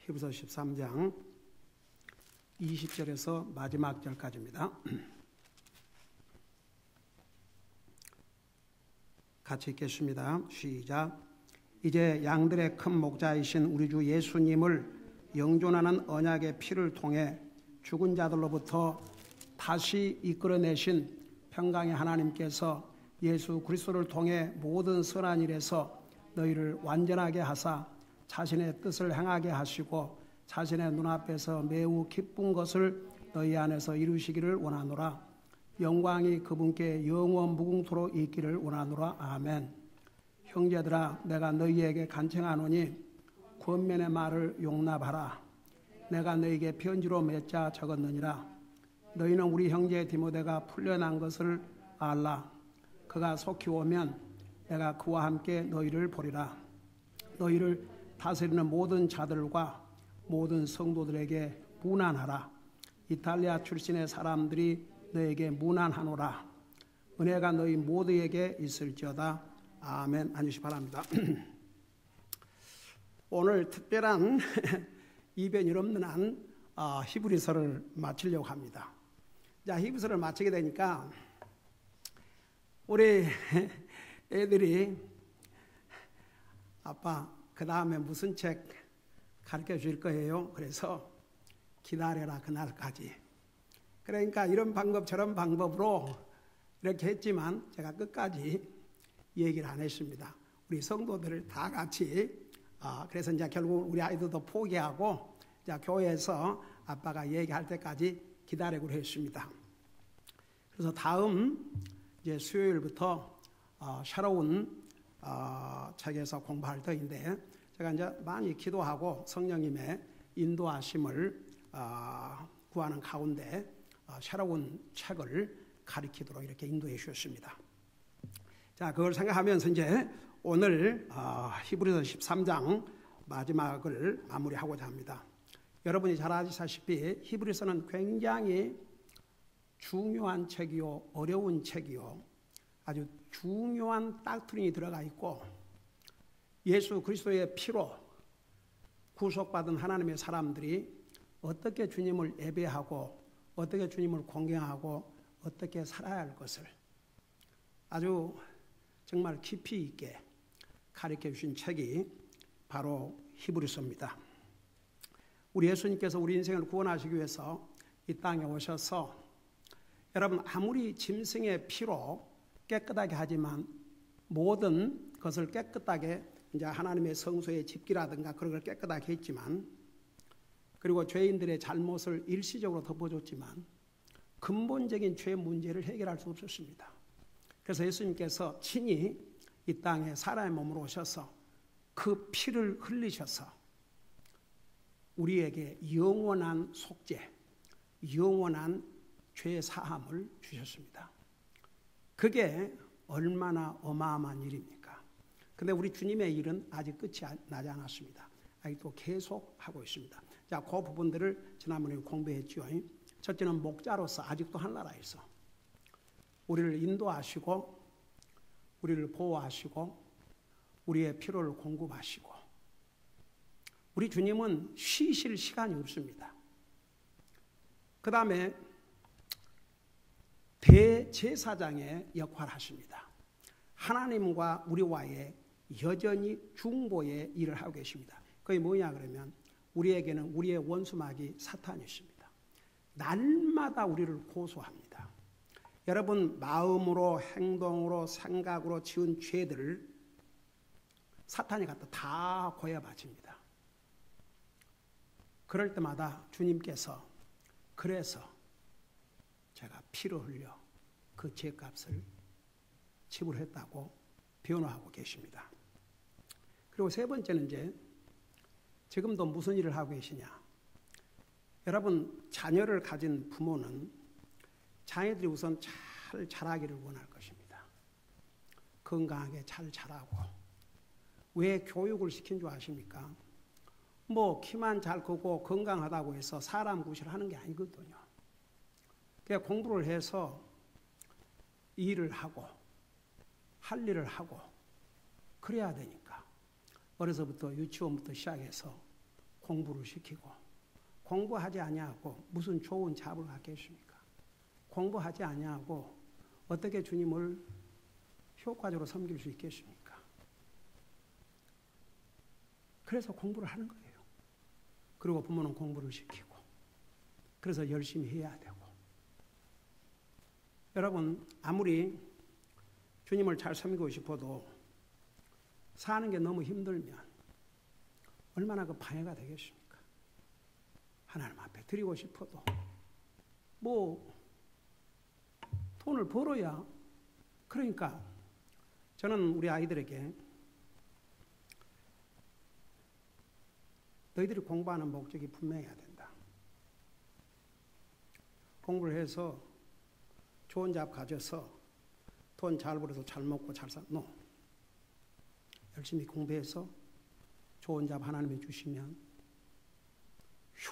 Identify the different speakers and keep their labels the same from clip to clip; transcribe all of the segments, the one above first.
Speaker 1: 히브리서 13장 20절에서 마지막 절까지입니다. 같이 읽겠습니다. 시작. 이제 양들의 큰 목자이신 우리 주 예수님을 영존하는 언약의 피를 통해 죽은 자들로부터 다시 이끌어내신 평강의 하나님께서 예수 그리스도를 통해 모든 선한 일에서 너희를 완전하게 하사 자신의 뜻을 행하게 하시고 자신의 눈앞에서 매우 기쁜 것을 너희 안에서 이루시기를 원하노라. 영광이 그분께 영원 무궁토록 있기를 원하노라. 아멘. 형제들아, 내가 너희에게 간청하노니 권면의 말을 용납하라. 내가 너희에게 편지로 몇 자 적었느니라. 너희는 우리 형제 디모데가 풀려난 것을 알라. 그가 속히 오면 내가 그와 함께 너희를 보리라. 너희를 다스리는 모든 자들과 모든 성도들에게 문안하라. 이탈리아 출신의 사람들이 너에게 문안하노라. 은혜가 너희 모두에게 있을지어다. 아멘. 앉으시 바랍니다. 오늘 특별한 이변이 없는 한 히브리서를 마치려고 합니다. 자, 히브리서를 마치게 되니까 우리 애들이 아빠 그 다음에 무슨 책 가르쳐 줄 거예요? 그래서 기다려라 그날까지. 그러니까 이런 방법 저런 방법으로 이렇게 했지만 제가 끝까지 얘기를 안 했습니다. 우리 성도들을 다 같이 그래서 이제 결국 우리 아이들도 포기하고 이제 교회에서 아빠가 얘기할 때까지 기다리기로 했습니다. 그래서 다음 이제 수요일부터 새로운 책에서 공부할 터인데 제가 이제 많이 기도하고 성령님의 인도하심을 구하는 가운데 새로운 책을 가르치도록 이렇게 인도해 주셨습니다. 자, 그걸 생각하면서 이제 오늘 히브리서 13장 마지막을 마무리하고자 합니다. 여러분이 잘 아시다시피 히브리서는 굉장히 중요한 책이요, 어려운 책이요, 아주 중요한 닥트린이 들어가 있고 예수 그리스도의 피로 구속받은 하나님의 사람들이 어떻게 주님을 예배하고 어떻게 주님을 공경하고 어떻게 살아야 할 것을 아주 정말 깊이 있게 가르쳐 주신 책이 바로 히브리서입니다. 우리 예수님께서 우리 인생을 구원하시기 위해서 이 땅에 오셔서 여러분 아무리 짐승의 피로 깨끗하게 하지만 모든 것을 깨끗하게 이제 하나님의 성소의 집기라든가 그런 걸 깨끗하게 했지만 그리고 죄인들의 잘못을 일시적으로 덮어줬지만 근본적인 죄 문제를 해결할 수 없었습니다. 그래서 예수님께서 친히 이 땅에 사람의 몸으로 오셔서 그 피를 흘리셔서 우리에게 영원한 속죄, 영원한 죄 사함을 주셨습니다. 그게 얼마나 어마어마한 일입니까? 근데 우리 주님의 일은 아직 끝이 나지 않았습니다. 아직도 계속 하고 있습니다. 자, 그 부분들을 지난번에 공부했죠. 첫째는 목자로서 아직도 하늘나라에서 우리를 인도하시고 우리를 보호하시고 우리의 필요를 공급하시고 우리 주님은 쉬실 시간이 없습니다. 그 다음에 대제사장의 역할을 하십니다. 하나님과 우리와의 여전히 중보의 일을 하고 계십니다. 그게 뭐냐 그러면 우리에게는 우리의 원수마귀 사탄이 있습니다. 날마다 우리를 고소합니다. 여러분 마음으로 행동으로 생각으로 지은 죄들을 사탄이 갖다 다 고야 바칩니다. 그럴 때마다 주님께서 그래서 제가 피를 흘려 그 죄값을 지불했다고 변호하고 계십니다. 그리고 세 번째는 이제 지금도 무슨 일을 하고 계시냐. 여러분 자녀를 가진 부모는 자녀들이 우선 잘 자라기를 원할 것입니다. 건강하게 잘 자라고. 왜 교육을 시킨 줄 아십니까? 뭐 키만 잘 크고 건강하다고 해서 사람 구실을 하는 게 아니거든요. 그냥 공부를 해서 일을 하고 할 일을 하고 그래야 되니까 어려서부터 유치원부터 시작해서 공부를 시키고 공부하지 아니하고 무슨 좋은 잡을 갖겠습니까? 공부하지 아니하고 어떻게 주님을 효과적으로 섬길 수 있겠습니까? 그래서 공부를 하는 거예요. 그리고 부모는 공부를 시키고 그래서 열심히 해야 되고 여러분 아무리 주님을 잘 섬기고 싶어도 사는 게 너무 힘들면 얼마나 그 방해가 되겠습니까? 하나님 앞에 드리고 싶어도 뭐 돈을 벌어야 그러니까 저는 우리 아이들에게 너희들이 공부하는 목적이 분명해야 된다. 공부를 해서 좋은 잡 가져서 돈 잘 벌어서 잘 먹고 잘 살. No. 열심히 공부해서 좋은 잡 하나님이 주시면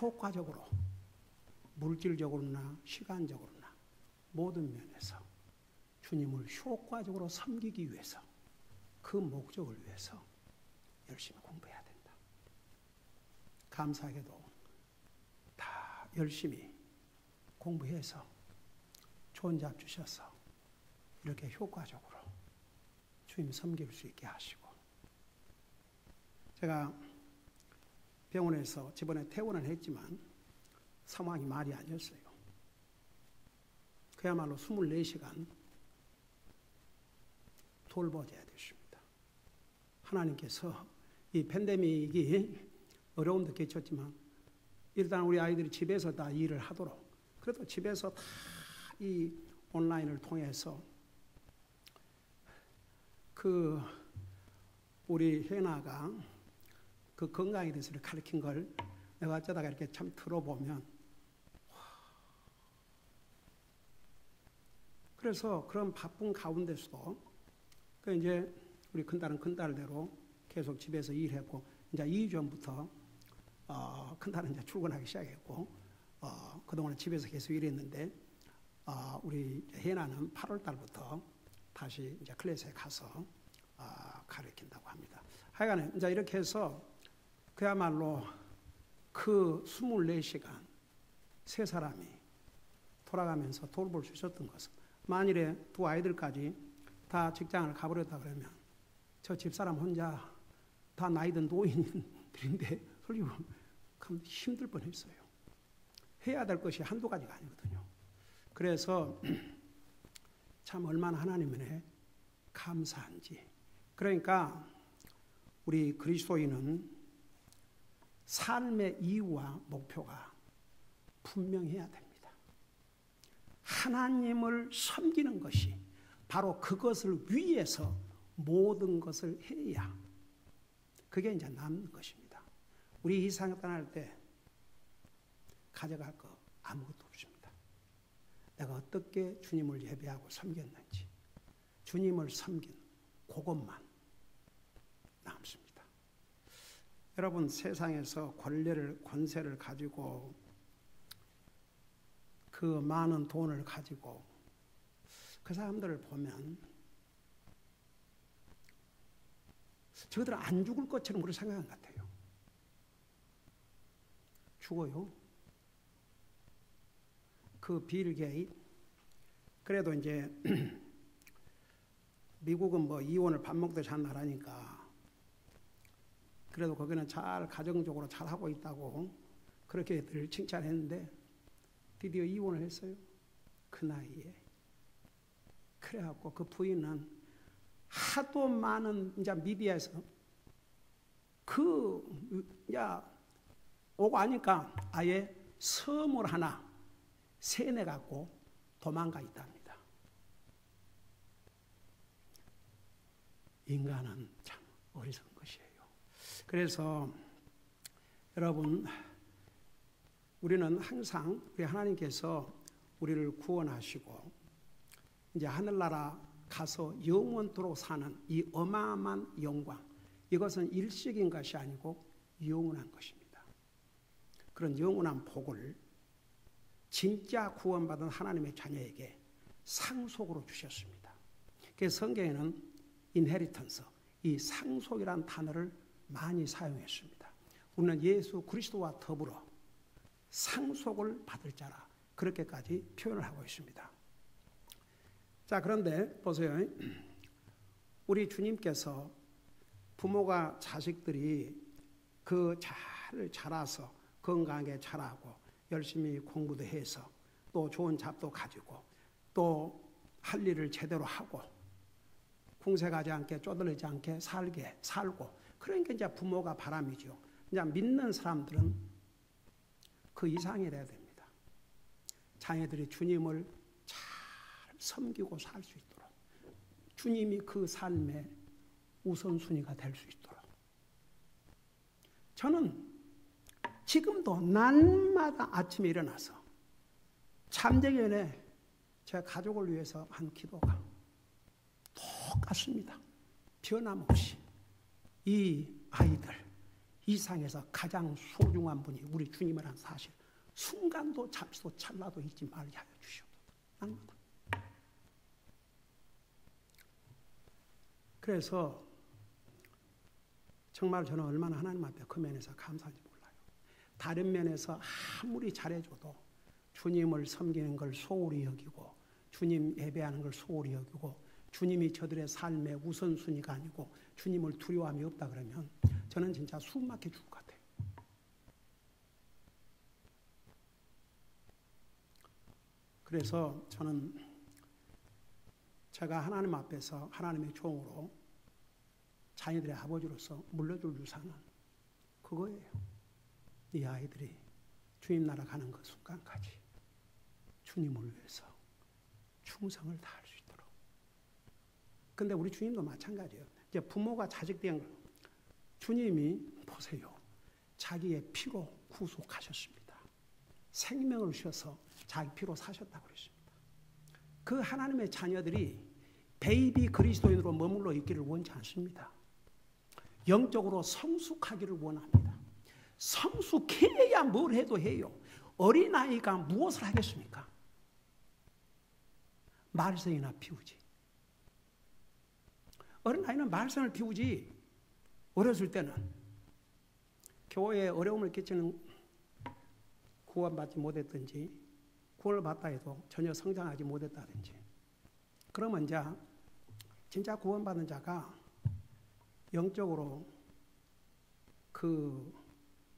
Speaker 1: 효과적으로 물질적으로나 시간적으로나 모든 면에서 주님을 효과적으로 섬기기 위해서 그 목적을 위해서 열심히 공부해야 된다. 감사하게도 다 열심히 공부해서 좋은 잡 주셔서 이렇게 효과적으로 주님 섬길 수 있게 하시고 제가 병원에서 집안에 퇴원을 했지만 상황이 말이 아니었어요. 그야말로 24시간 돌보셔야 되십니다. 하나님께서 이 팬데믹이 어려움도 끼쳤지만 일단 우리 아이들이 집에서 다 일을 하도록 그래도 집에서 다 이 온라인을 통해서 그 우리 혜나가 그 건강에 대해서 가르친 걸 내가 어쩌다가 이렇게 참 들어보면 그래서 그런 바쁜 가운데서도 그 이제 우리 큰딸은 큰딸대로 계속 집에서 일했고 이제 2주 전부터 큰딸은 이제 출근하기 시작했고 그동안 집에서 계속 일했는데 우리 혜나는 8월 달부터 다시 이제 클래스에 가서 가르친다고 합니다. 하여간에 이제 이렇게 해서 그야말로 그 24시간 세 사람이 돌아가면서 돌볼 수 있었던 것은 만일에 두 아이들까지 다 직장을 가버렸다 그러면 저 집사람 혼자 다 나이든 노인들인데 설리고 참 힘들 뻔했어요. 해야 될 것이 한두 가지가 아니거든요. 그래서 참 얼마나 하나님에 감사한지. 그러니까 우리 그리스도인은 삶의 이유와 목표가 분명해야 됩니다. 하나님을 섬기는 것이 바로 그것을 위해서 모든 것을 해야 그게 이제 남는 것입니다. 우리 이 세상 떠날 때 가져갈 거 아무것도 없습니다. 내가 어떻게 주님을 예배하고 섬겼는지 주님을 섬긴 그것만 남습니다. 여러분 세상에서 권세를 가지고 그 많은 돈을 가지고 그 사람들을 보면 저들은 안 죽을 것처럼 그렇게 생각한 것 같아요. 죽어요. 그 빌 게이트 그래도 이제 미국은 뭐 이혼을 밥 먹듯이 한 나라니까 그래도 거기는 잘 가정적으로 잘 하고 있다고 그렇게 늘 칭찬했는데 드디어 이혼을 했어요. 그 나이에. 그래갖고 그 부인은 하도 많은 이제 미디어에서 오고 하니까 아예 섬을 하나 세내 갖고 도망가 있답니다. 인간은 참 어리석은 것이에요. 그래서 여러분 우리는 항상 우리 하나님께서 우리를 구원하시고 이제 하늘나라 가서 영원토록 사는 이 어마어마한 영광 이것은 일시적인 것이 아니고 영원한 것입니다. 그런 영원한 복을 진짜 구원받은 하나님의 자녀에게 상속으로 주셨습니다. 그래서 성경에는 inheritance, 이 상속이라는 단어를 많이 사용했습니다. 우리는 예수 그리스도와 더불어 상속을 받을 자라 그렇게까지 표현을 하고 있습니다. 자, 그런데 보세요. 우리 주님께서 부모가 자식들이 잘 자라서 건강하게 자라고 열심히 공부도 해서 또 좋은 잡도 가지고 또 할 일을 제대로 하고 궁색하지 않게 쪼들리지 않게 살고 그런 게 이제 부모가 바람이죠. 이제 믿는 사람들은 그 이상이 돼야 됩니다. 자녀들이 주님을 잘 섬기고 살 수 있도록 주님이 그 삶의 우선순위가 될 수 있도록 저는 지금도 날마다 아침에 일어나서 잠자기 전에 제 가족을 위해서 한 기도가 똑같습니다. 변함없이 이 아이들 이 세상에서 가장 소중한 분이 우리 주님이라는 사실 순간도 잠시도 찰나도 잊지 말게 하여 주시옵소서. 그래서 정말 저는 얼마나 하나님 앞에 그 면에서 감사한지 몰라요. 다른 면에서 아무리 잘해줘도 주님을 섬기는 걸 소홀히 여기고 주님 예배하는 걸 소홀히 여기고 주님이 저들의 삶의 우선순위가 아니고 주님을 두려워함이 없다 그러면 저는 진짜 숨 막혀 죽을 것 같아요. 그래서 저는 제가 하나님 앞에서 하나님의 종으로 자녀들의 아버지로서 물려줄 유산은 그거예요. 이 아이들이 주님 나라 가는 그 순간까지 주님을 위해서 충성을 다할 수 있도록. 근데 우리 주님도 마찬가지예요. 이제 부모가 자식 된 걸 주님이 보세요. 자기의 피로 구속하셨습니다. 생명을 주셔서 자기 피로 사셨다고 그랬습니다. 그 하나님의 자녀들이 베이비 그리스도인으로 머물러 있기를 원치 않습니다. 영적으로 성숙하기를 원합니다. 성숙해야 뭘 해도 해요. 어린아이가 무엇을 하겠습니까? 말썽이나 피우지. 어린아이는 말썽을 피우지. 어렸을 때는 교회에 어려움을 끼치는 구원받지 못했든지 구원을 받다 해도 전혀 성장하지 못했다든지 그러면 이제 진짜 구원받은 자가 영적으로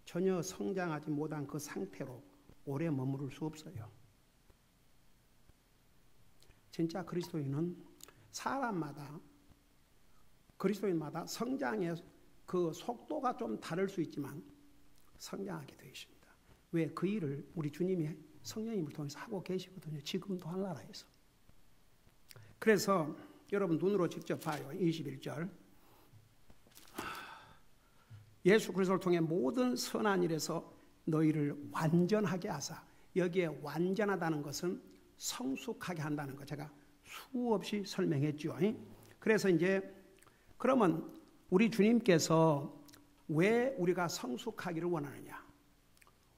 Speaker 1: 전혀 성장하지 못한 그 상태로 오래 머무를 수 없어요. 진짜 그리스도인마다 성장의 그 속도가 좀 다를 수 있지만 성장하게 되어 있습니다. 왜? 그 일을 우리 주님이 성령님을 통해서 하고 계시거든요. 지금도 한나라에서. 그래서 여러분 눈으로 직접 봐요. 21절. 예수 그리스도를 통해 모든 선한 일에서 너희를 완전하게 하사. 여기에 완전하다는 것은 성숙하게 한다는 거 제가 수없이 설명했죠. 그래서 이제 그러면 우리 주님께서 왜 우리가 성숙하기를 원하느냐?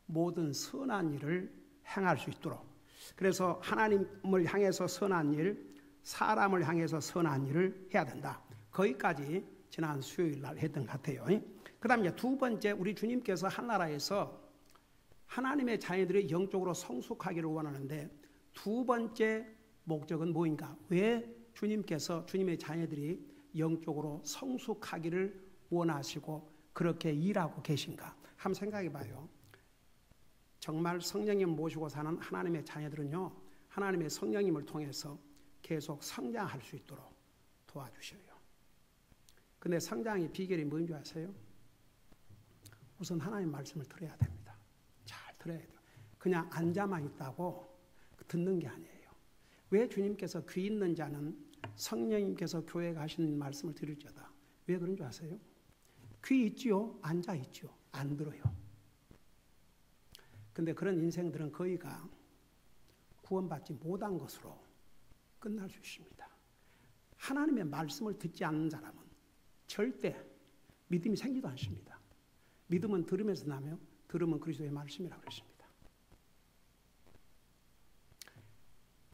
Speaker 1: 모든 선한 일을 행할 수 있도록. 그래서 하나님을 향해서 선한 일, 사람을 향해서 선한 일을 해야 된다. 거기까지 지난 수요일 날 했던 것 같아요. 그 다음에 이제 두 번째 우리 주님께서 한나라에서 하나님의 자녀들이 영적으로 성숙하기를 원하는데 두 번째 목적은 뭐인가? 왜 주님께서 주님의 자녀들이 영적으로 성숙하기를 원하시고 그렇게 일하고 계신가? 한번 생각해 봐요. 정말 성령님 모시고 사는 하나님의 자녀들은요, 하나님의 성령님을 통해서 계속 성장할 수 있도록 도와주셔요. 근데 성장의 비결이 뭔지 아세요? 우선 하나님 말씀을 들어야 됩니다. 잘 들어야 돼요. 그냥 앉아만 있다고 듣는 게 아니에요. 왜 주님께서 귀 있는 자는 성령님께서 교회에 가시는 말씀을 들을지어다. 왜 그런 줄 아세요? 귀 있지요? 앉아 있지요? 안 들어요. 근데 그런 인생들은 거의가 구원받지 못한 것으로 끝날 수 있습니다. 하나님의 말씀을 듣지 않는 사람은 절대 믿음이 생기도 않습니다. 믿음은 들으면서 나며 들으면 그리스도의 말씀이라고 그랬습니다.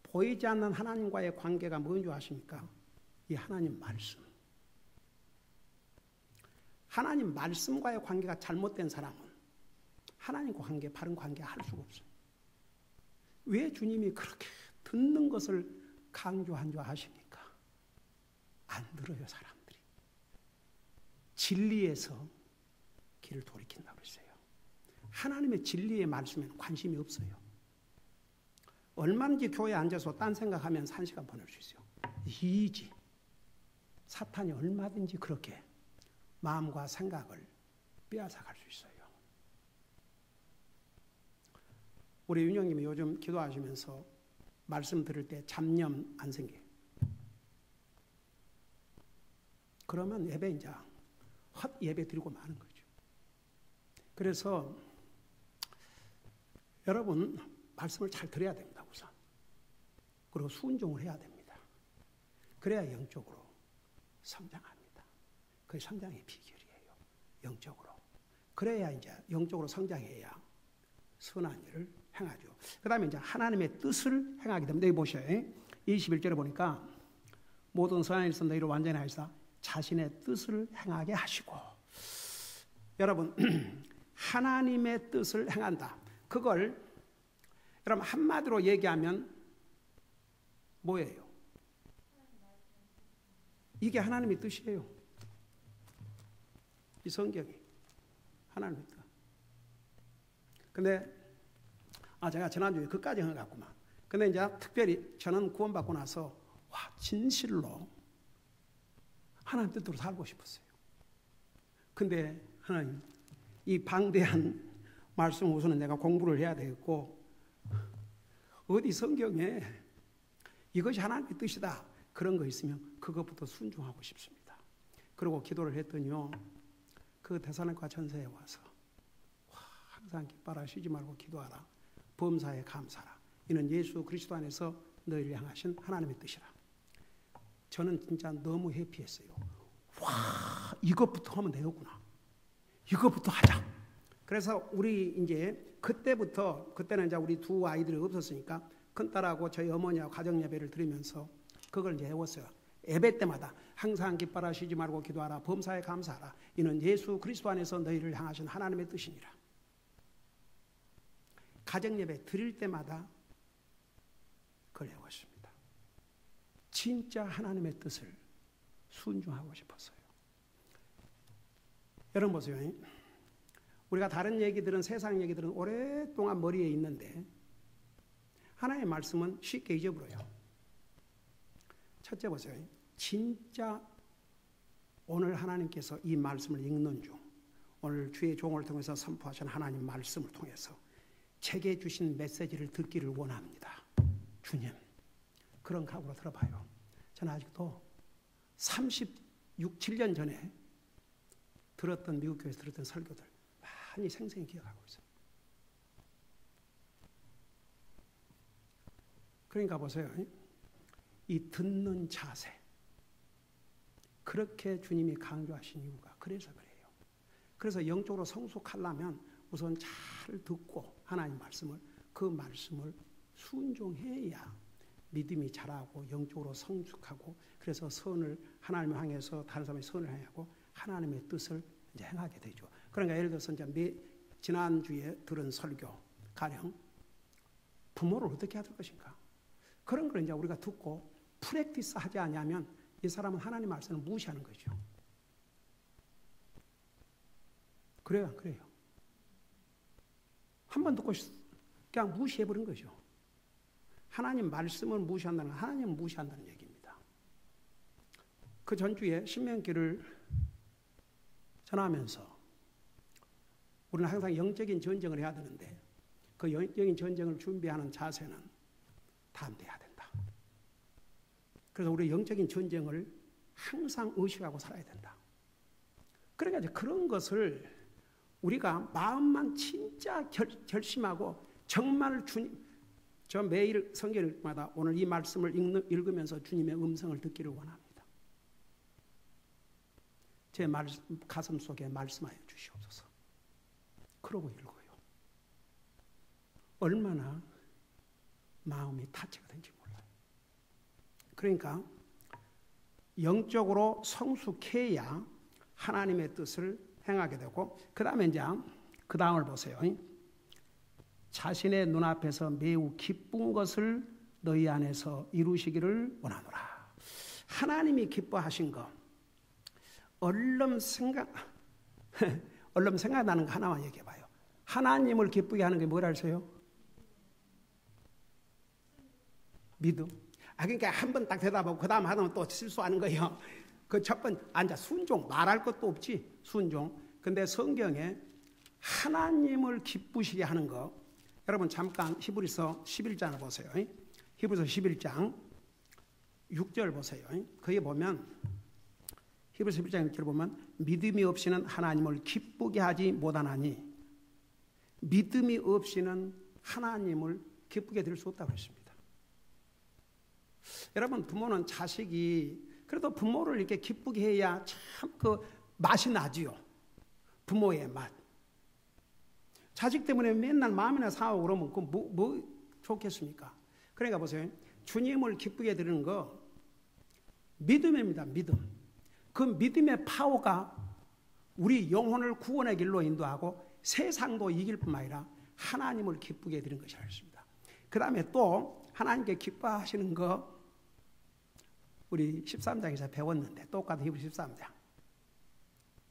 Speaker 1: 보이지 않는 하나님과의 관계가 뭔지 아십니까? 이 하나님 말씀. 하나님 말씀과의 관계가 잘못된 사람은 하나님과 관계, 바른 관계 할 수가 없어요. 왜 주님이 그렇게 듣는 것을 강조한 줄 아십니까? 안 들어요, 사람들이. 진리에서 길을 돌이킨다고 했어요. 하나님의 진리의 말씀에는 관심이 없어요. 얼마든지 교회에 앉아서 딴 생각하면서 1시간 보낼 수 있어요. 이지. 사탄이 얼마든지 그렇게 마음과 생각을 빼앗아갈 수 있어요. 우리 윤영님이 요즘 기도하시면서 말씀 들을 때 잡념 안 생겨요. 그러면 예배 이제 헛 예배 드리고 마는 거죠. 그래서 여러분 말씀을 잘 들어야 됩니다. 우선. 그리고 순종을 해야 됩니다. 그래야 영적으로 성장합니다. 그게 성장의 비결이에요. 영적으로. 그래야 이제 영적으로 성장해야 선한 일을 행하죠. 그 다음에 이제 하나님의 뜻을 행하게 됩니다. 여기 보셔요. 21절에 보니까 모든 선한 일에서 너희를 완전히 하시사 자신의 뜻을 행하게 하시고. 여러분 하나님의 뜻을 행한다. 그걸 여러분 한마디로 얘기하면 뭐예요? 이게 하나님의 뜻이에요. 이 성경이 하나님의 뜻. 근데 제가 지난주에 그까지 한 것 같구만. 근데 이제 특별히 저는 구원받고 나서 진실로 하나님 뜻대로 살고 싶었어요. 근데 하나님 이 방대한 말씀 우선은 내가 공부를 해야 되겠고 어디 성경에 이것이 하나님의 뜻이다 그런 거 있으면 그것부터 순종하고 싶습니다. 그리고 기도를 했더니요. 그 데살로니가 전서에 와서 항상 기뻐라 쉬지 말고 기도하라. 범사에 감사하라. 이는 예수 그리스도 안에서 너희를 향하신 하나님의 뜻이라. 저는 진짜 너무 해피했어요. 이것부터 하면 되겠구나. 이것부터 하자. 그래서 우리 이제 그때는 이제 우리 두 아이들이 없었으니까 큰딸하고 저희 어머니하고 가정 예배를 드리면서 그걸 이제 해왔어요. 예배 때마다 항상 기뻐라 쉬지 말고 기도하라. 범사에 감사하라. 이는 예수 그리스도 안에서 너희를 향하신 하나님의 뜻이니라. 가정 예배 드릴 때마다 그걸 해왔습니다. 진짜 하나님의 뜻을 순종하고 싶었어요. 여러분 보세요. 우리가 다른 얘기들은 세상 얘기들은 오랫동안 머리에 있는데 하나님의 말씀은 쉽게 잊어버려요. 첫째 보세요. 진짜 오늘 하나님께서 이 말씀을 읽는 중 오늘 주의 종을 통해서 선포하신 하나님 말씀을 통해서 제게 주신 메시지를 듣기를 원합니다. 주님 그런 각오로 들어봐요. 저는 아직도 36, 7년 전에 들었던 미국 교회에서 들었던 설교들 많이 생생히 기억하고 있어요. 그러니까 보세요. 이 듣는 자세 그렇게 주님이 강조하신 이유가 그래서 그래요. 그래서 영적으로 성숙하려면 우선 잘 듣고 하나님 말씀을 그 말씀을 순종해야 믿음이 자라고 영적으로 성숙하고 그래서 선을 하나님을 향해서 다른 사람의 선을 향하고 하나님의 뜻을 이제 행하게 되죠. 그러니까 예를 들어서 이제 지난주에 들은 설교 가령 부모를 어떻게 해야 될 것인가 그런 걸 이제 우리가 듣고 프랙티스 하지 않으면 이 사람은 하나님 말씀을 무시하는 거죠. 그래요, 안 그래요? 한 번 듣고 그냥 무시해버린 거죠. 하나님 말씀을 무시한다는 건 하나님을 무시한다는 얘기입니다. 그 전주에 신명기를 전하면서 우리는 항상 영적인 전쟁을 해야 되는데 그 영적인 전쟁을 준비하는 자세는 담대해야 된다. 그래서 우리 영적인 전쟁을 항상 의식하고 살아야 된다. 그러니까 이제 그런 것을 우리가 마음만 진짜 결심하고 정말 주님, 저 매일 성경 읽마다 오늘 이 말씀을 읽으면서 주님의 음성을 듣기를 원합니다. 제 가슴 속에 말씀하여 주시옵소서. 그러고 읽어요. 얼마나 마음이 타치가 된지 몰라요. 그러니까 영적으로 성숙해야 하나님의 뜻을 행하게 되고, 그 다음에 이제 그 다음을 보세요. 자신의 눈앞에서 매우 기쁜 것을 너희 안에서 이루시기를 원하노라. 하나님이 기뻐하신 거 얼른 생각나는 거 하나만 얘기해 봐요. 하나님을 기쁘게 하는 게 뭐라 하세요? 믿음. 그러니까 한 번 딱 대답하고 그 다음 하면 또 실수하는 거예요. 그 첫 번 앉아 순종, 말할 것도 없지, 순종. 근데 성경에 하나님을 기쁘시게 하는 거, 여러분 잠깐 히브리서 11장을 보세요. 히브리서 11장 6절 보세요. 거기 보면 히브리서 11장 6절 보면 믿음이 없이는 하나님을 기쁘게 하지 못하나니, 믿음이 없이는 하나님을 기쁘게 드릴 수 없다고 했습니다. 여러분, 부모는 자식이 그래도 부모를 이렇게 기쁘게 해야 참 그 맛이 나지요. 부모의 맛. 자식 때문에 맨날 마음이나 상하고 그러면 그 뭐 좋겠습니까? 그러니까 보세요. 주님을 기쁘게 드리는 거 믿음입니다. 믿음. 그 믿음의 파워가 우리 영혼을 구원의 길로 인도하고 세상도 이길 뿐만 아니라 하나님을 기쁘게 드리는 것이라 했습니다. 그 다음에 또 하나님께 기뻐하시는 거 우리 13장에서 배웠는데, 똑같은 히브리 13장.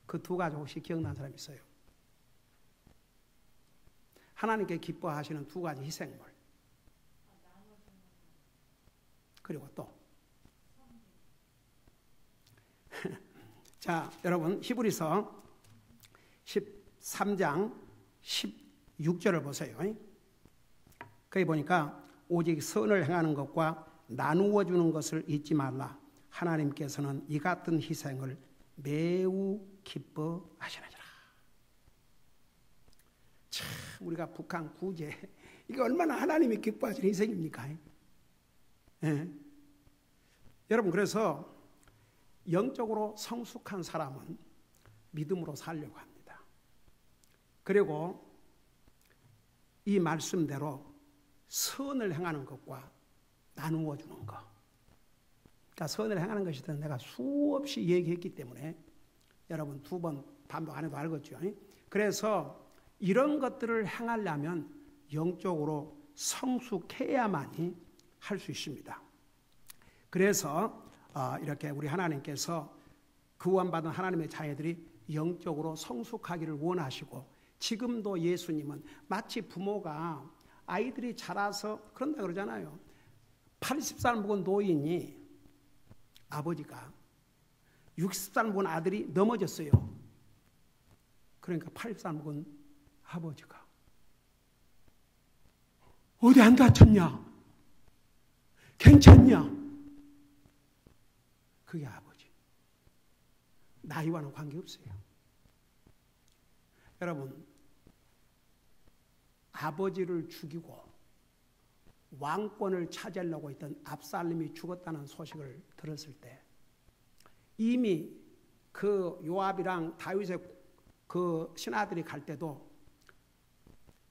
Speaker 1: 그 두 가지 혹시 기억나는 사람 있어요? 하나님께 기뻐하시는 두 가지 희생물. 그리고 또 자, 여러분 히브리서 13장 16절을 보세요. 거기 보니까 오직 선을 행하는 것과 나누어 주는 것을 잊지 말라. 하나님께서는 이 같은 희생을 매우 기뻐하시느니라. 참, 우리가 북한 구제, 이게 얼마나 하나님이 기뻐하시는 희생입니까? 예. 여러분, 그래서 영적으로 성숙한 사람은 믿음으로 살려고 합니다. 그리고 이 말씀대로 선을 행하는 것과 나누어 주는 것. 그러니까 선을 행하는 것이 내가 수없이 얘기했기 때문에 여러분 두 번 반복 안 해도 알겠죠. 그래서 이런 것들을 행하려면 영적으로 성숙해야만이 할 수 있습니다. 그래서 이렇게 우리 하나님께서 구원받은 하나님의 자녀들이 영적으로 성숙하기를 원하시고, 지금도 예수님은 마치 부모가 아이들이 자라서 그런다 그러잖아요. 80살 먹은 노인이, 아버지가 60살 먹은 아들이 넘어졌어요. 그러니까 80살 먹은 아버지가 어디 안 다쳤냐? 괜찮냐? 그게 아버지. 나이와는 관계없어요. 여러분, 아버지를 죽이고 왕권을 차지하려고 했던 압살롬이 죽었다는 소식을 들었을 때, 이미 그 요압이랑 다윗의 그 신하들이 갈 때도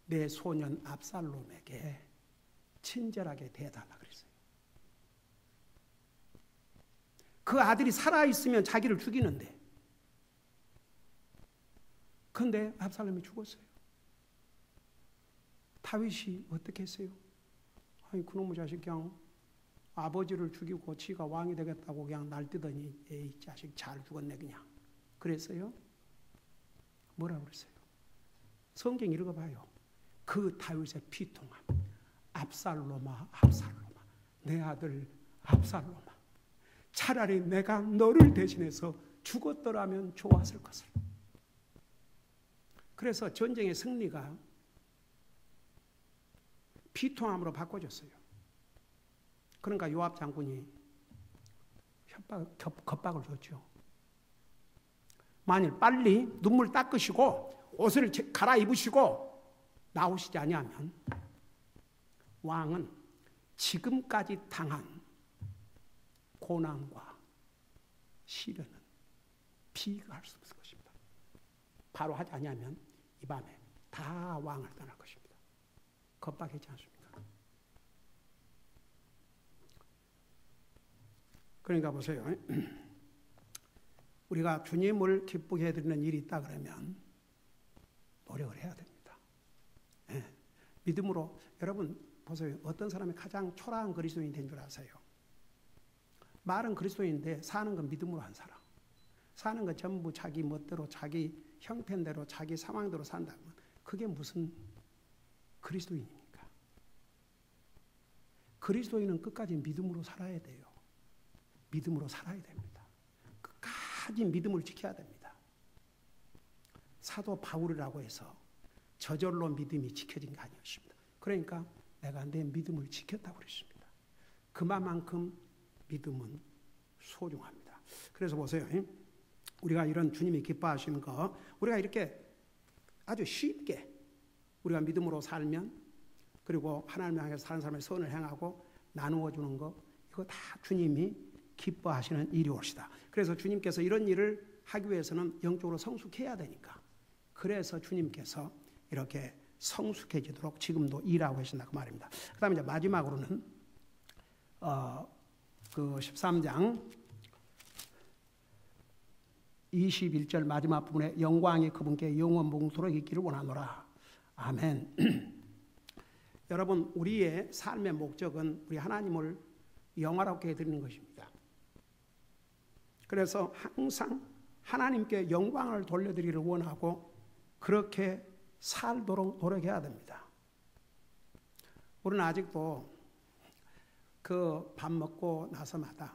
Speaker 1: 내 소년 압살롬에게 친절하게 대해달라 그랬어요. 그 아들이 살아있으면 자기를 죽이는데, 그런데 압살롬이 죽었어요. 다윗이 어떻게 했어요? 아니, 그놈의 자식 그냥 아버지를 죽이고 지가 왕이 되겠다고 그냥 날뛰더니 에이 자식 잘 죽었네 그냥 그랬어요? 뭐라고 그랬어요? 성경 읽어봐요. 그 다윗의 피통함. 압살롬아, 압살롬아, 내 아들 압살롬아, 차라리 내가 너를 대신해서 죽었더라면 좋았을 것을. 그래서 전쟁의 승리가 피통함으로 바꿔졌어요. 그러니까 요압 장군이 겁박을 줬죠. 만일 빨리 눈물 닦으시고 옷을 갈아입으시고 나오시지 아니하면 왕은 지금까지 당한 고난과 시련은 비교할 수 없을 것입니다. 바로 하지 아니하면 이 밤에 다 왕을 떠날 것입니다. 겁박했지 않습니까? 그러니까 보세요. 우리가 주님을 기쁘게 해드리는 일이 있다 그러면 노력을 해야 됩니다. 예. 믿음으로 여러분 보세요. 어떤 사람이 가장 초라한 그리스도인이 된 줄 아세요? 말은 그리스도인인데 사는 건 믿음으로 안 살아. 사는 건 전부 자기 멋대로 자기 형편대로 자기 상황대로 산다면 그게 무슨 그리스도인입니까? 그리스도인은 끝까지 믿음으로 살아야 돼요. 믿음으로 살아야 됩니다. 끝까지 믿음을 지켜야 됩니다. 사도 바울이라고 해서 저절로 믿음이 지켜진 게 아니었습니다. 그러니까 내가 내 믿음을 지켰다고 그랬습니다. 그만큼 믿음은 소중합니다. 그래서 보세요. 우리가 이런 주님이 기뻐하시는 거 우리가 이렇게 아주 쉽게 우리가 믿음으로 살면 그리고 하나님을 향해서 사는 사람의 선을 행하고 나누어 주는 거 이거 다 주님이 기뻐하시는 일이 옳시다. 그래서 주님께서 이런 일을 하기 위해서는 영적으로 성숙해야 되니까 그래서 주님께서 이렇게 성숙해지도록 지금도 일하고 계신다 그 말입니다. 그 다음에 이제 마지막으로는 그 13장 21절 마지막 부분에 영광이 그분께 영원무궁토록 있기를 원하노라. 아멘. 여러분 우리의 삶의 목적은 우리 하나님을 영화롭게 해드리는 것입니다. 그래서 항상 하나님께 영광을 돌려드리기를 원하고 그렇게 살도록 노력해야 됩니다. 우리는 아직도 그 밥 먹고 나서마다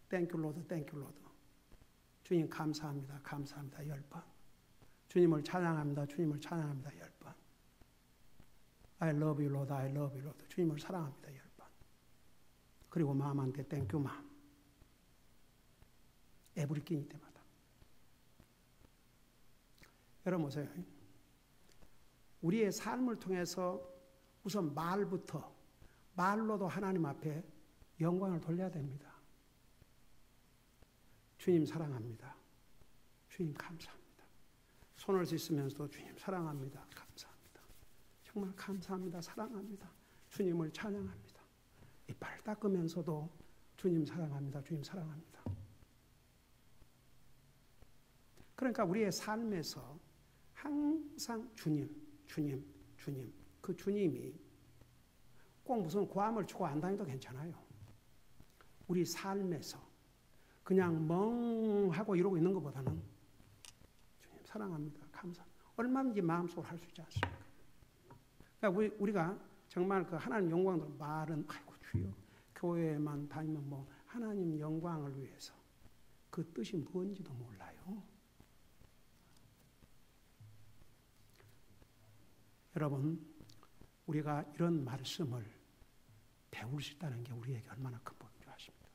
Speaker 1: 땡큐 로드 땡큐 로드 주님 감사합니다 감사합니다 10번 주님을 찬양합니다 주님을 찬양합니다 10번 I love you Lord I love you Lord 주님을 사랑합니다 10번 그리고 마음한테 땡큐 마음 에브리 끼니 때마다 여러분 보세요. 우리의 삶을 통해서 우선 말로도 하나님 앞에 영광을 돌려야 됩니다. 주님 사랑합니다. 주님 감사합니다. 손을 씻으면서도 주님 사랑합니다. 감사합니다. 정말 감사합니다. 사랑합니다. 주님을 찬양합니다. 이빨 닦으면서도 주님 사랑합니다. 주님 사랑합니다. 그러니까 우리의 삶에서 항상 주님 그 주님이 꼭 무슨 고함을 치고 안 다녀도 괜찮아요. 우리 삶에서 그냥 멍하고 이러고 있는 것보다는 주님 사랑합니다. 감사합니다. 얼마든지 마음속으로 할 수 있지 않습니까? 그러니까 우리가 정말 그 하나님 영광으로 말은 아이고 주여 교회에만 다니면 뭐 하나님 영광을 위해서 그 뜻이 뭔지도 몰라요. 여러분 우리가 이런 말씀을 배울 수 있다는 게 우리에게 얼마나 큰 복인 줄 아십니까?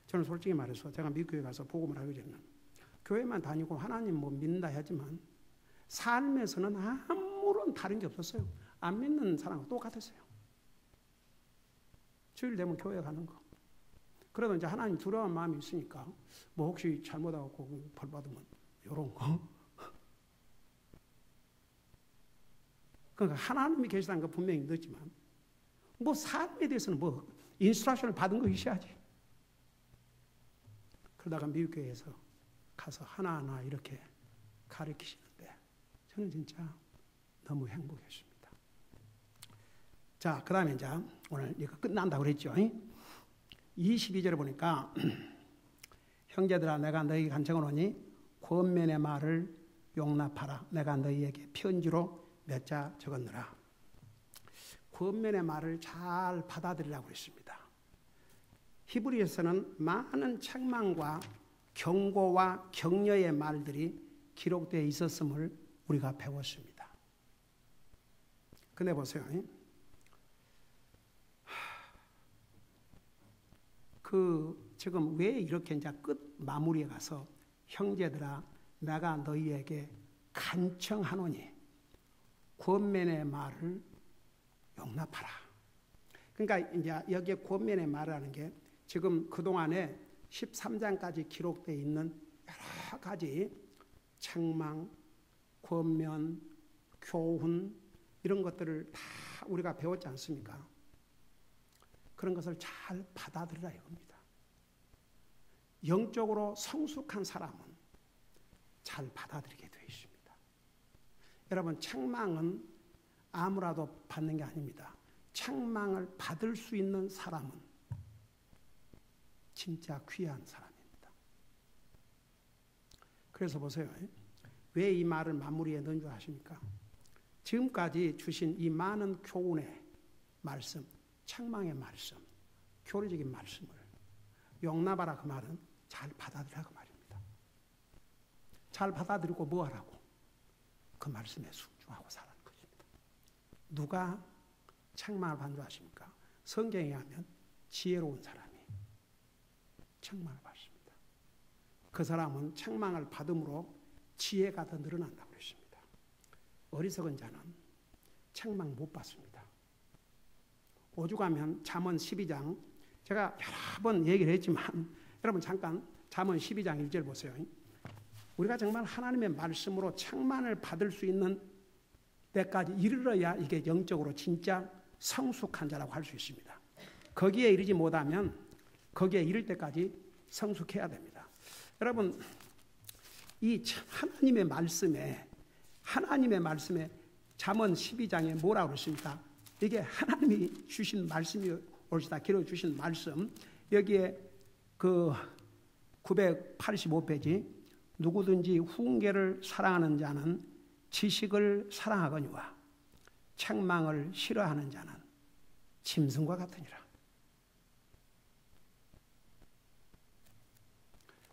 Speaker 1: 저는 솔직히 말해서 제가 미국 교회 가서 복음을 하기 전에는 교회만 다니고 하나님 뭐 믿는다 하지만 삶에서는 아무런 다른 게 없었어요. 안 믿는 사람과 똑같았어요. 주일 되면 교회 가는 거. 그래도 이제 하나님 두려운 마음이 있으니까 뭐 혹시 잘못하고 벌 받으면 이런 거. 그러니까 하나님이 계시다는 거 분명히 늦지만 뭐 삶에 대해서는 뭐 인스트럭션을 받은 거 있어야지. 그러다가 미국 교회에서 가서 하나하나 이렇게 가르치시는데 저는 진짜 너무 행복했습니다. 자, 그 다음에 이제 오늘 이거 끝난다고 그랬죠. 22절에 보니까 형제들아 내가 너희 간청을 오니 권면의 말을 용납하라. 내가 너희에게 편지로 몇 자 적었느라. 권면의 말을 잘 받아들이라고 했습니다. 히브리에서는 많은 책망과 경고와 격려의 말들이 기록되어 있었음을 우리가 배웠습니다. 근데 보세요. 지금 왜 이렇게 이제 끝 마무리에 가서 형제들아 내가 너희에게 간청하노니 권면의 말을 용납하라. 그러니까 이제 여기에 권면의 말이라는 게 지금 그동안에 13장까지 기록되어 있는 여러 가지 책망, 권면, 교훈 이런 것들을 다 우리가 배웠지 않습니까? 그런 것을 잘 받아들이라 이겁니다. 영적으로 성숙한 사람은 잘 받아들이게 되어 있습니다. 여러분, 책망은 아무라도 받는 게 아닙니다. 책망을 받을 수 있는 사람은 진짜 귀한 사람입니다. 그래서 보세요. 왜 이 말을 마무리에 넣은 줄 아십니까? 지금까지 주신 이 많은 교훈의 말씀, 책망의 말씀, 교리적인 말씀을 용납하라 그 말은 잘 받아들이라 그 말입니다. 잘 받아들이고 뭐 하라고? 그 말씀에 순종하고 살아는 것입니다. 누가 책망을 받는 줄 아십니까? 성경에 하면 지혜로운 사람이 책망을 받습니다. 그 사람은 책망을 받음으로 지혜가 더 늘어난다고 그랬습니다. 어리석은 자는 책망 못 받습니다. 오죽하면 잠언 12장, 제가 여러 번 얘기를 했지만 여러분 잠깐 잠언 12장 1절 보세요. 우리가 정말 하나님의 말씀으로 책망을 받을 수 있는 때까지 이르러야 이게 영적으로 진짜 성숙한 자라고 할 수 있습니다. 거기에 이르지 못하면 거기에 이를 때까지 성숙해야 됩니다. 여러분, 이 하나님의 말씀에 잠언 12장에 뭐라고 그랬습니까? 이게 하나님이 주신 말씀이 옳시다 기록해 주신 말씀. 여기에 그 985페이지 누구든지 훈계를 사랑하는 자는 지식을 사랑하거니와 책망을 싫어하는 자는 짐승과 같으니라.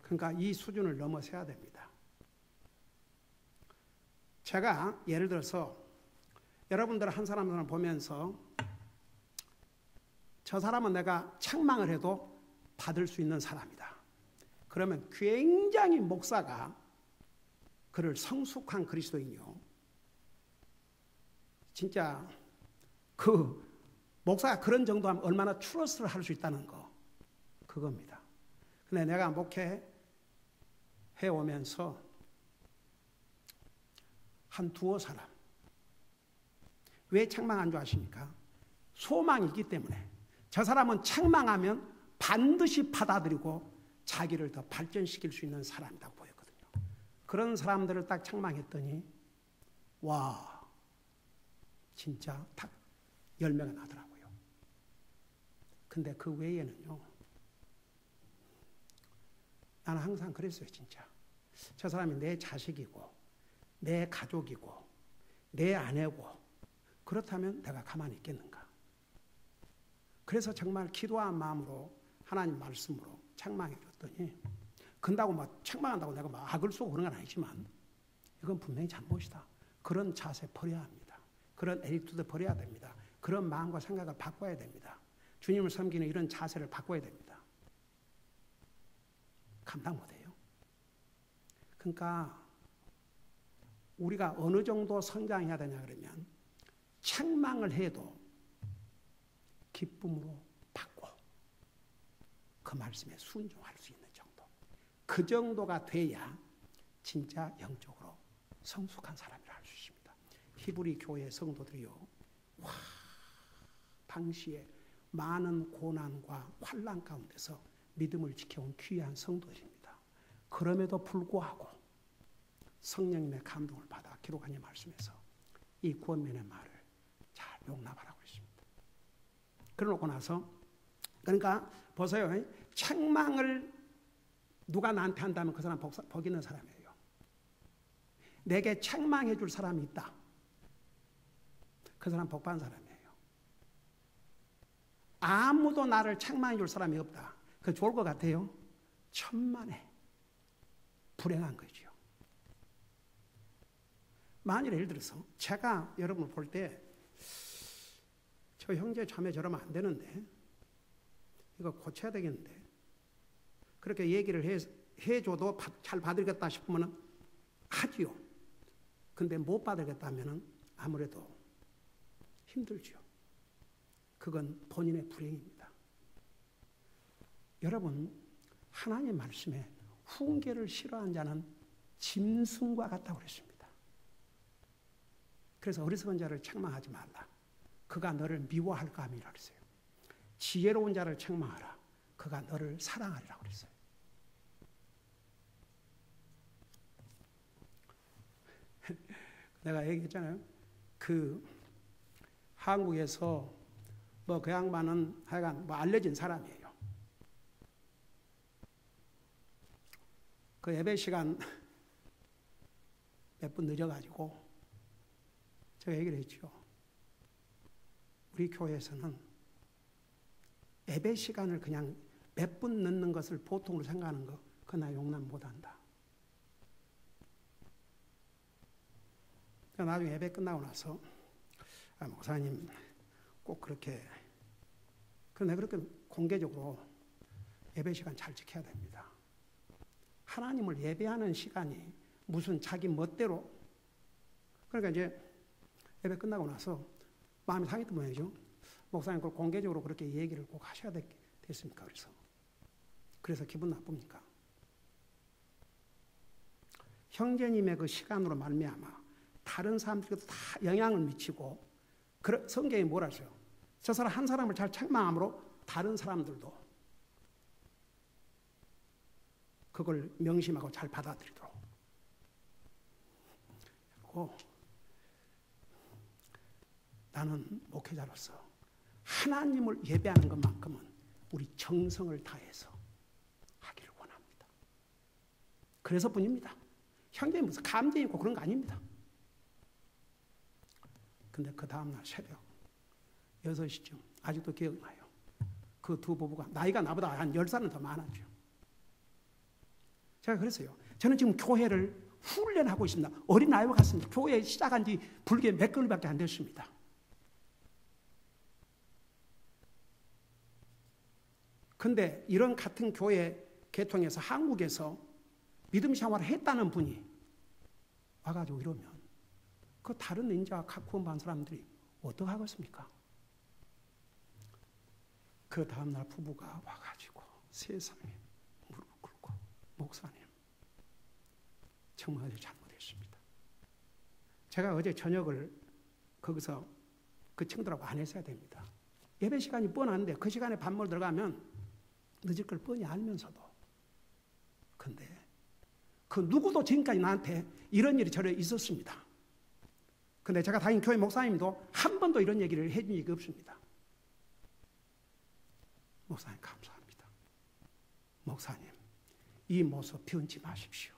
Speaker 1: 그러니까 이 수준을 넘어서야 됩니다. 제가 예를 들어서 여러분들 한 사람을 보면서 저 사람은 내가 책망을 해도 받을 수 있는 사람이다. 그러면 굉장히 목사가 그를 성숙한 그리스도인이요. 진짜 그 목사가 그런 정도하면 얼마나 트러스트를 할 수 있다는 거 그겁니다. 근데 내가 목회해 오면서 한 두어 사람 왜 책망한 줄 아십니까? 소망이 있기 때문에. 저 사람은 책망하면 반드시 받아들이고 자기를 더 발전시킬 수 있는 사람이라고 보였거든요. 그런 사람들을 딱 책망했더니 와 진짜 딱 열매가 나더라고요. 근데 그 외에는요, 나는 항상 그랬어요. 진짜 저 사람이 내 자식이고 내 가족이고 내 아내고 그렇다면 내가 가만히 있겠는가. 그래서 정말 기도한 마음으로 하나님 말씀으로 책망해 줬더니, 근다고 막 책망한다고 내가 막 악을 쏘고 그런 건 아니지만 이건 분명히 잘못이다. 그런 자세 버려야 합니다. 그런 에티튜드 버려야 됩니다. 그런 마음과 생각을 바꿔야 됩니다. 주님을 섬기는 이런 자세를 바꿔야 됩니다. 감당 못해요. 그러니까 우리가 어느 정도 성장해야 되냐 그러면 책망을 해도 기쁨으로 받고 그 말씀에 순종할 수 있는 정도. 그 정도가 돼야 진짜 영적으로 성숙한 사람이라 할 수 있습니다. 히브리 교회 성도들이요, 당시에 많은 고난과 환난 가운데서 믿음을 지켜온 귀한 성도들입니다. 그럼에도 불구하고 성령님의 감동을 받아 기록한 이 말씀에서 이 구원면의 말을 잘 용납하라고 했습니다. 그러고 나서, 그러니까 보세요. 책망을 누가 나한테 한다면 그 사람 복 있는 사람이에요. 내게 책망해 줄 사람이 있다. 그 사람 복 받은 사람이에요. 아무도 나를 책망해 줄 사람이 없다. 그 좋을 것 같아요? 천만에 불행한 거죠. 만일 예를 들어서 제가 여러분을 볼 때 저 형제 자매 저러면 안 되는데 이거 고쳐야 되겠는데 그렇게 얘기를 해줘도 잘 받으겠다 싶으면 하지요. 근데 못 받으겠다 하면 아무래도 힘들죠. 그건 본인의 불행입니다. 여러분, 하나님의 말씀에 훈계를 싫어하는 자는 짐승과 같다고 그랬습니다. 그래서 어리석은 자를 책망하지 말라. 그가 너를 미워할까 함이라 그랬어요. 지혜로운 자를 책망하라. 그가 너를 사랑하리라고 그랬어요. 내가 얘기했잖아요. 그 한국에서 뭐 그 양반은 하여간 뭐 알려진 사람이에요. 그 예배 시간 몇 분 늦어가지고 제가 얘기를 했죠. 우리 교회에서는 예배 시간을 그냥 몇 분 늦는 것을 보통으로 생각하는 거, 그건 나 용납 못한다. 나중에 예배 끝나고 나서 목사님 꼭 그렇게, 그런데 그렇게 공개적으로 예배 시간 잘 지켜야 됩니다. 하나님을 예배하는 시간이 무슨 자기 멋대로, 그러니까 이제 예배 끝나고 나서 마음이 상했던 모양이죠. 목사님 그걸 공개적으로 그렇게 얘기를 꼭 하셔야 됐습니까? 그래서 기분 나쁩니까? 형제님의 그 시간으로 말미암아 다른 사람들에게도 다 영향을 미치고, 성경이 뭐라 하세요? 저 사람 한 사람을 잘 책망함으로 다른 사람들도 그걸 명심하고 잘 받아들이도록. 그리고 나는 목회자로서 하나님을 예배하는 것만큼은 우리 정성을 다해서 하기를 원합니다. 그래서뿐입니다. 형제님 무슨 감정 있고 그런 거 아닙니다. 근데 그 다음날 새벽 6시쯤 아직도 기억나요. 그 두 부부가 나이가 나보다 한 10살은 더 많았죠. 제가 그랬어요. 저는 지금 교회를 훈련하고 있습니다. 어린아이와 같습니다. 교회 시작한 지 불과 몇 개월밖에 안 됐습니다. 근데 이런 같은 교회 개통해서 한국에서 믿음 생활을 했다는 분이 와가지고 이러면 그 다른 인자와 구원받은 사람들이 어떡하겠습니까? 그 다음날 부부가 와가지고 세상에 무릎 꿇고 목사님 정말 잘못했습니다. 제가 어제 저녁을 거기서 그 친구들하고 안 했어야 됩니다. 예배 시간이 뻔한데 그 시간에 밥 먹으러 들어가면 늦을 걸 뻔히 알면서도, 근데 그 누구도 지금까지 나한테 이런 일이 저래 있었습니다. 근데 제가 다닌 교회 목사님도 한 번도 이런 얘기를 해준 적이 없습니다. 목사님 감사합니다. 목사님 이 모습 변치 마십시오.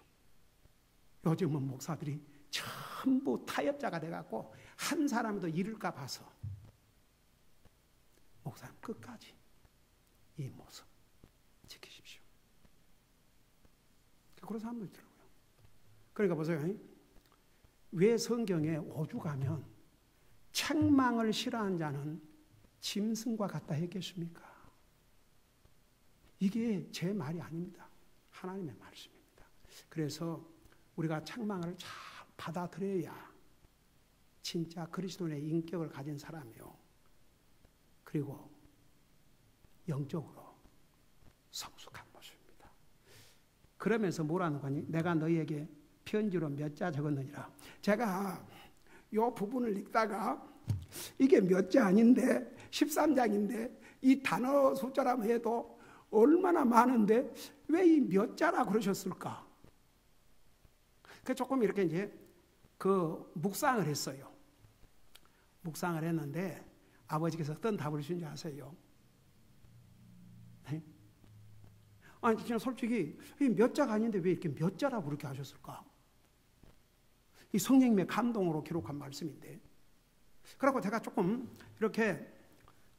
Speaker 1: 요즘은 목사들이 전부 타협자가 돼갖고 한 사람도 잃을까 봐서 목사님 끝까지 이 모습 지키십시오. 그런 사람도 있더라고요. 그러니까 보세요. 왜 성경에 오죽하면 책망을 싫어하는 자는 짐승과 같다 했겠습니까? 이게 제 말이 아닙니다. 하나님의 말씀입니다. 그래서 우리가 책망을 잘 받아들여야 진짜 그리스도인의 인격을 가진 사람이요, 그리고 영적으로 성숙한 모습입니다. 그러면서 뭐라는 거니? 내가 너희에게 편지로 몇 자 적었느니라. 제가 요 부분을 읽다가 이게 몇 자 아닌데 13장인데 이 단어 숫자라면 해도 얼마나 많은데 왜 이 몇 자라 그러셨을까? 그 조금 이렇게 이제 그 묵상을 했어요. 묵상을 했는데 아버지께서 어떤 답을 주신 줄 아세요? 네? 아니 진짜 솔직히 몇 자가 아닌데 왜 이렇게 몇 자라고 그렇게 하셨을까? 이 성령님의 감동으로 기록한 말씀인데, 그래서 제가 조금 이렇게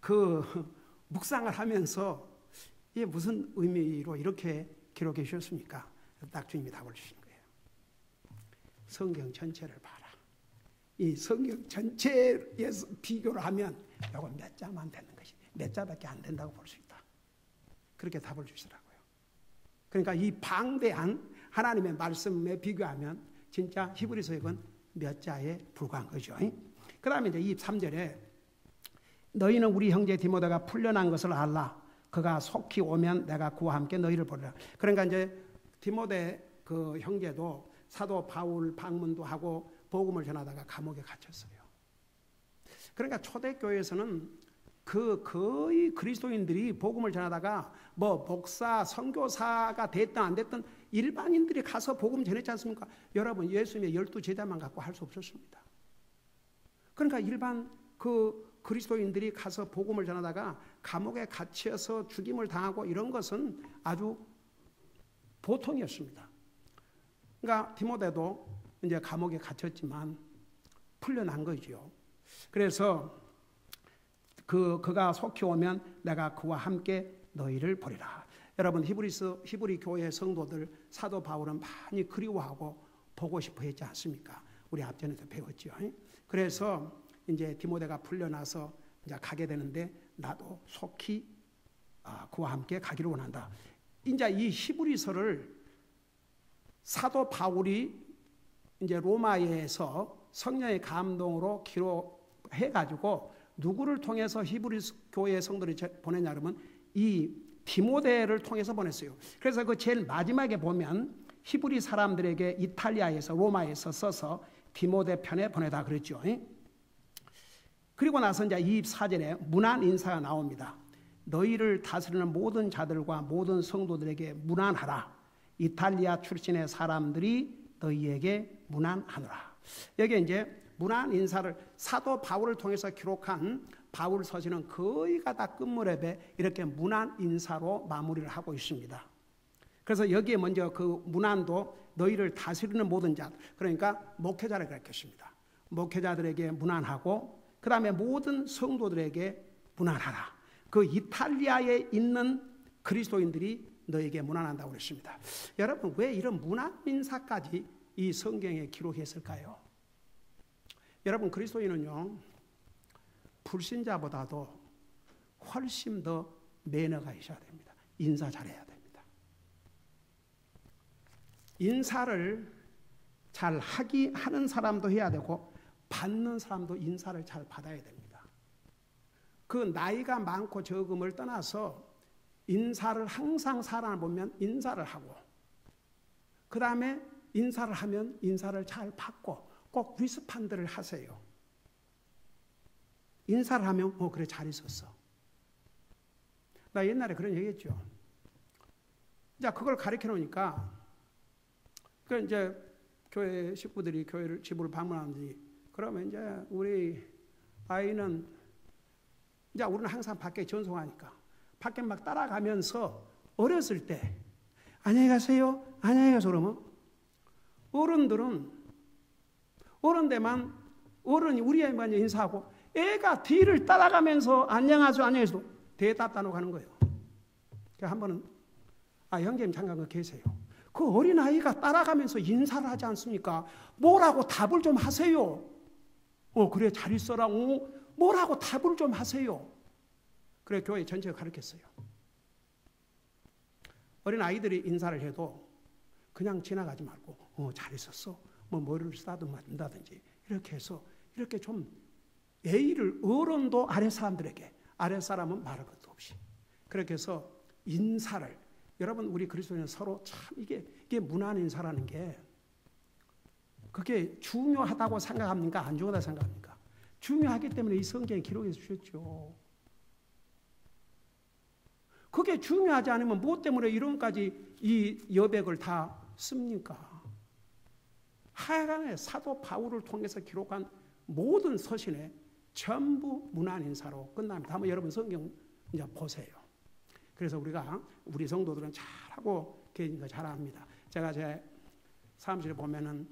Speaker 1: 그 묵상을 하면서 이게 무슨 의미로 이렇게 기록해 주셨습니까? 딱 주님이 답을 주신 거예요. 성경 전체를 봐라. 이 성경 전체에서 비교를 하면 이거 몇 자만 되는 것이, 몇 자밖에 안 된다고 볼 수 있다. 그렇게 답을 주시더라고요. 그러니까 이 방대한 하나님의 말씀에 비교하면 진짜 히브리서 이건 몇 자에 불과한 거죠. 그 다음에 이제 23절에 너희는 우리 형제 디모데가 풀려난 것을 알라. 그가 속히 오면 내가 그와 함께 너희를 보리라. 그러니까 이제 디모데 그 형제도 사도 바울 방문도 하고 복음을 전하다가 감옥에 갇혔어요. 그러니까 초대교회에서는 거의 그리스도인들이 복음을 전하다가 뭐 목사, 선교사가 됐든 안 됐든 일반인들이 가서 복음 전했지 않습니까? 여러분, 예수님의 12제자만 갖고 할 수 없었습니다. 그러니까 일반 그리스도인들이 가서 복음을 전하다가 감옥에 갇혀서 죽임을 당하고 이런 것은 아주 보통이었습니다. 그러니까 디모데도 이제 감옥에 갇혔지만 풀려난 거죠. 그래서 그가 속히 오면 내가 그와 함께 너희를 보리라. 여러분, 히브리 교회 성도들 사도 바울은 많이 그리워하고 보고 싶어 했지 않습니까? 우리 앞전에서 배웠죠. 그래서 이제 디모데가 풀려나서 이제 가게 되는데 나도 속히 그와 함께 가기를 원한다. 이제 이 히브리서를 사도 바울이 이제 로마에서 성령의 감동으로 기록해가지고 누구를 통해서 히브리 교회 성도들이 보냈냐 그러면 이 디모데를 통해서 보냈어요. 그래서 그 제일 마지막에 보면 히브리 사람들에게 이탈리아에서 로마에서 써서 디모데 편에 보내다 그랬죠. 그리고 나서 이제 24절에 문안 인사가 나옵니다. 너희를 다스리는 모든 자들과 모든 성도들에게 문안하라. 이탈리아 출신의 사람들이 너희에게 문안하노라. 여기 이제 문안 인사를 사도 바울을 통해서 기록한 바울 서신은 거의가 다 끝무렵에 이렇게 문안 인사로 마무리를 하고 있습니다. 그래서 여기에 먼저 그 문안도 너희를 다스리는 모든 자, 그러니까 목회자를 가르쳤습니다. 목회자들에게 문안하고 그 다음에 모든 성도들에게 문안하라. 그 이탈리아에 있는 그리스도인들이 너에게 문안한다고 그랬습니다. 여러분, 왜 이런 문안 인사까지 이 성경에 기록했을까요? 여러분, 그리스도인은요 불신자보다도 훨씬 더 매너가 있어야 됩니다. 인사 잘해야 됩니다. 인사를 잘 하는 사람도 해야 되고 받는 사람도 인사를 잘 받아야 됩니다. 그 나이가 많고 적음을 떠나서 인사를 항상 사람을 보면 인사를 하고 그 다음에 인사를 하면 인사를 잘 받고 꼭 리스판들을 하세요. 인사를 하면 그래 잘 있었어. 나 옛날에 그런 얘기 했죠. 자, 그걸 가르쳐 놓으니까 그 이제 교회 식구들이 집을 방문하는지 그러면 이제 우리 아이는 이제 우리는 항상 밖에 전송하니까 밖에 막 따라가면서 어렸을 때 안녕히 가세요, 안녕히 가세요 그러면 어른들만 어른이 우리 애만 인사하고 애가 뒤를 따라가면서 안녕하세요, 안녕하세요 대답 안 하고 가는 거예요. 한 번은 형제님 잠깐 그 계세요. 그 어린아이가 따라가면서 인사를 하지 않습니까? 뭐라고 답을 좀 하세요. 그래 잘 있어라. 뭐라고 답을 좀 하세요. 그래 교회 전체가 가르쳤어요. 어린아이들이 인사를 해도 그냥 지나가지 말고 잘 있었어. 머리를 쓰다듬는다든지 이렇게 해서 이렇게 좀 예의를 어른도 아랫사람들에게 아랫사람은 말할 것도 없이 그렇게 해서 인사를 여러분 우리 그리스도인은 서로 참 이게 문안 인사라는 게 그게 중요하다고 생각합니까? 안 중요하다고 생각합니까? 중요하기 때문에 이 성경에 기록해 주셨죠. 그게 중요하지 않으면 무엇 때문에 이런까지 이 여백을 다 씁니까? 하여간에 사도 바울을 통해서 기록한 모든 서신에 전부 문안 인사로 끝납니다. 한번 여러분 성경 이제 보세요. 그래서 우리 성도들은 잘하고 계신 거 잘합니다. 제가 제 사무실에 보면은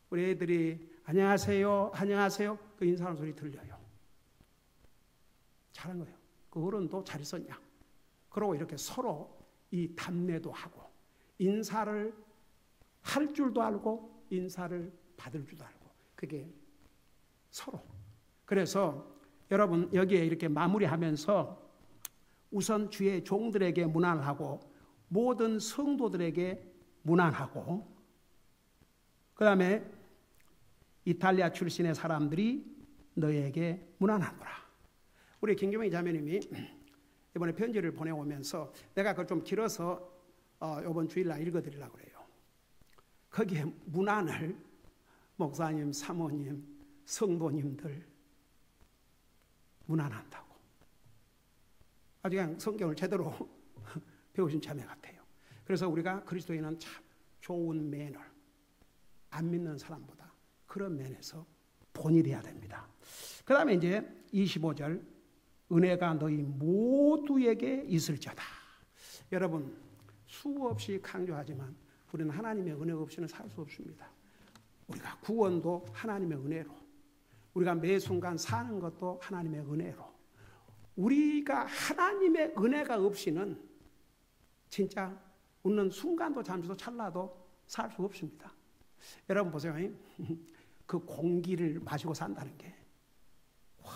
Speaker 1: 우리 애들이 안녕하세요, 안녕하세요 그 인사하는 소리 들려요. 잘한 거예요. 그 어른도 잘 있었냐? 그러고 이렇게 서로 이 답례도 하고 인사를 할 줄도 알고 인사를 받을 줄도 알고 그게 서로. 그래서 여러분 여기에 이렇게 마무리하면서 우선 주의 종들에게 문안하고 모든 성도들에게 문안하고 그 다음에 이탈리아 출신의 사람들이 너에게 문안하노라. 우리 김경희 자매님이 이번에 편지를 보내오면서 내가 그걸 좀 길어서 이번 주일날 읽어드리려고 그래요. 거기에 문안을 목사님, 사모님, 성도님들 문안한다고. 아주 그냥 성경을 제대로 배우신 자매 같아요. 그래서 우리가 그리스도인은 참 좋은 매너, 안 믿는 사람보다 그런 면에서 본이 돼야 됩니다. 그 다음에 이제 25절, 은혜가 너희 모두에게 있을지어다. 여러분, 수없이 강조하지만 우리는 하나님의 은혜 없이는 살 수 없습니다. 우리가 구원도 하나님의 은혜로, 우리가 매 순간 사는 것도 하나님의 은혜로, 우리가 하나님의 은혜가 없이는 진짜 웃는 순간도 잠시도 찰나도 살 수 없습니다. 여러분 보세요. 그 공기를 마시고 산다는 게, 와,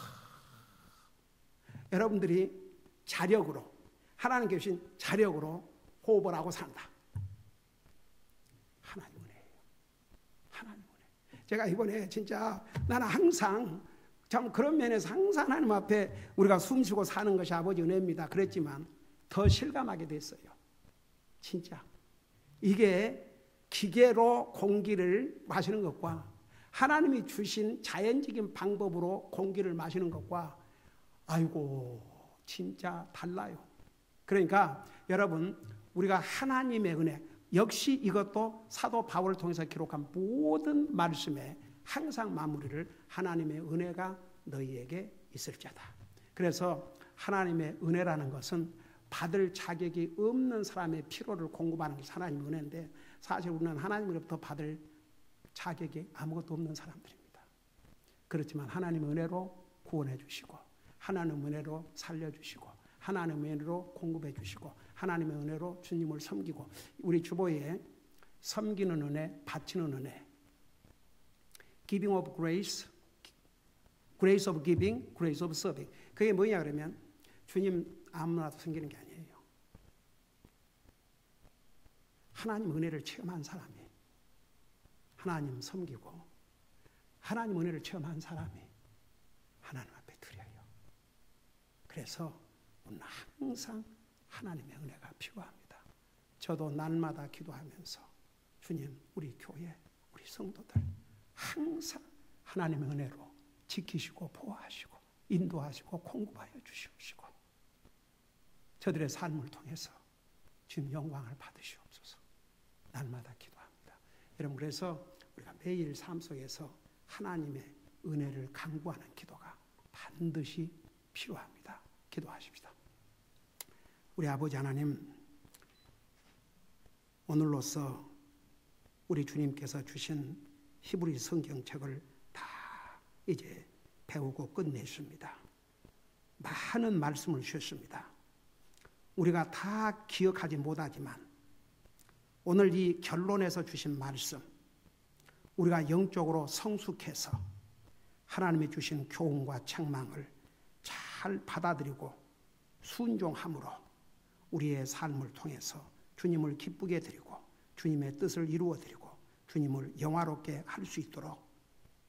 Speaker 1: 여러분들이 자력으로, 하나님께 주신 자력으로 호흡을 하고 산다. 하나님 은혜예요. 하나님 은혜. 제가 이번에 진짜 나는 항상 참 그런 면에서 항상 하나님 앞에 우리가 숨쉬고 사는 것이 아버지 은혜입니다. 그랬지만 더 실감하게 됐어요. 진짜 이게 기계로 공기를 마시는 것과 하나님이 주신 자연적인 방법으로 공기를 마시는 것과 아이고 진짜 달라요. 그러니까 여러분, 우리가 하나님의 은혜, 역시 이것도 사도 바울을 통해서 기록한 모든 말씀에 항상 마무리를 하나님의 은혜가 너희에게 있을지어다. 그래서 하나님의 은혜라는 것은 받을 자격이 없는 사람의 필요를 공급하는 것이 하나님의 은혜인데, 사실 우리는 하나님으로부터 받을 자격이 아무것도 없는 사람들입니다. 그렇지만 하나님의 은혜로 구원해 주시고, 하나님의 은혜로 살려주시고, 하나님의 은혜로 공급해 주시고, 하나님의 은혜로 주님을 섬기고, 우리 주보에 섬기는 은혜, 바치는 은혜, giving of grace, grace of giving, grace of serving. 그게 뭐냐 그러면 주님 아무나도 섬기는 게 아니에요. 하나님 은혜를 체험한 사람이 하나님 섬기고, 하나님 은혜를 체험한 사람이 하나님 앞에 드려요. 그래서 우리는 항상 하나님의 은혜가 필요합니다. 저도 날마다 기도하면서 주님, 우리 교회, 우리 성도들 항상 하나님의 은혜로 지키시고 보호하시고 인도하시고 공급하여 주시옵시고, 저들의 삶을 통해서 주님 영광을 받으시옵소서. 날마다 기도합니다. 여러분, 그래서 우리가 매일 삶 속에서 하나님의 은혜를 간구하는 기도가 반드시 필요합니다. 기도하십시다. 우리 아버지 하나님, 오늘로써 우리 주님께서 주신 히브리 성경책을 다 이제 배우고 끝냈습니다. 많은 말씀을 주셨습니다. 우리가 다 기억하지 못하지만 오늘 이 결론에서 주신 말씀, 우리가 영적으로 성숙해서 하나님이 주신 교훈과 책망을 잘 받아들이고 순종함으로 우리의 삶을 통해서 주님을 기쁘게 드리고 주님의 뜻을 이루어드리고 주님을 영화롭게 할 수 있도록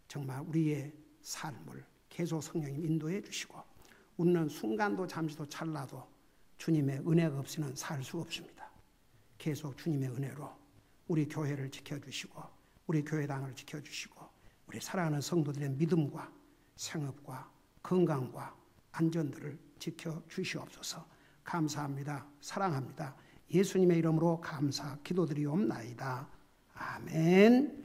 Speaker 1: 정말 우리의 삶을 계속 성령님 인도해 주시고, 웃는 순간도 잠시도 찰나도 주님의 은혜가 없이는 살 수 없습니다. 계속 주님의 은혜로 우리 교회를 지켜주시고 우리 교회당을 지켜주시고 우리 사랑하는 성도들의 믿음과 생업과 건강과 안전들을 지켜주시옵소서. 감사합니다. 사랑합니다. 예수님의 이름으로 감사 기도드리옵나이다. 아멘.